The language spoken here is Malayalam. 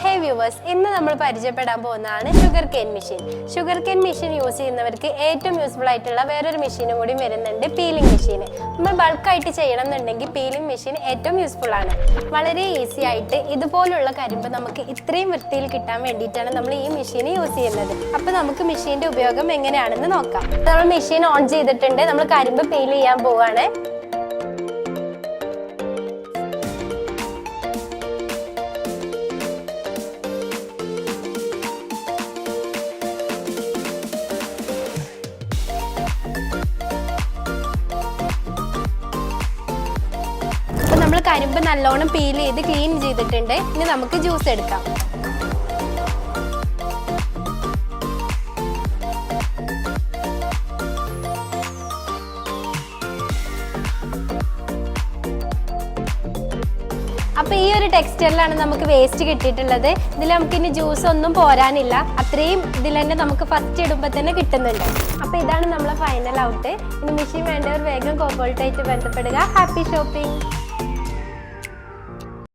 ഹേ വ്യൂവേഴ്സ്, ഇന്ന് നമ്മൾ പരിചയപ്പെടാൻ പോകുന്നതാണ് sugar cane machine. Sugar cane machine use ചെയ്യുന്നവർക്ക് ഏറ്റവും യൂസ്ഫുൾ ആയിട്ടുള്ള വേറൊരു മെഷീനും കൂടി വരുന്നുണ്ട്, പീലിംഗ് മെഷീൻ. നമ്മൾ ബൾക്കായിട്ട് ചെയ്യണം എന്നുണ്ടെങ്കിൽ പീലിംഗ് മെഷീൻ ഏറ്റവും യൂസ്ഫുൾ ആണ്. വളരെ ഈസി ആയിട്ട് ഇതുപോലുള്ള കരിമ്പ് നമുക്ക് ഇത്രയും വൃത്തിയിൽ കിട്ടാൻ വേണ്ടിയിട്ടാണ് നമ്മൾ ഈ മെഷീൻ യൂസ് ചെയ്യുന്നത്. അപ്പോൾ നമുക്ക് മെഷീൻ്റെ ഉപയോഗം എങ്ങനെയാണെന്ന് നോക്കാം. നമ്മൾ മെഷീൻ ഓൺ ചെയ്തിട്ടുണ്ട്. നമ്മൾ കരിമ്പ് പീൽ ചെയ്യാൻ പോവുകയാണ്. നമ്മൾ കരിമ്പ് നല്ലോണം പീൽ ചെയ്ത് ക്ലീൻ ചെയ്തിട്ടുണ്ട്. ഇനി നമുക്ക് ജ്യൂസ് എടുക്കാം. അപ്പോൾ ഈ ഒരു ടെക്സ്ചറിലാണ് നമുക്ക് വേസ്റ്റ് കിട്ടിയിട്ടുള്ളത്. ഇതിൽ നമുക്ക് ഇനി ജ്യൂസ് ഒന്നും പോരാനില്ല. അത്രയും ഇതിൽ തന്നെ നമുക്ക് ഫസ്റ്റ് ഇടുമ്പോൾ തന്നെ കിട്ടുന്നുണ്ട്. അപ്പോൾ ഇതാണ് നമ്മളെ ഫൈനൽ ഔട്ട്. ഇനി മെഷീൻ വേണ്ടവർ വേഗം കോബോൾട്ടായിട്ട് ബന്ധപ്പെടുക. Happy shopping.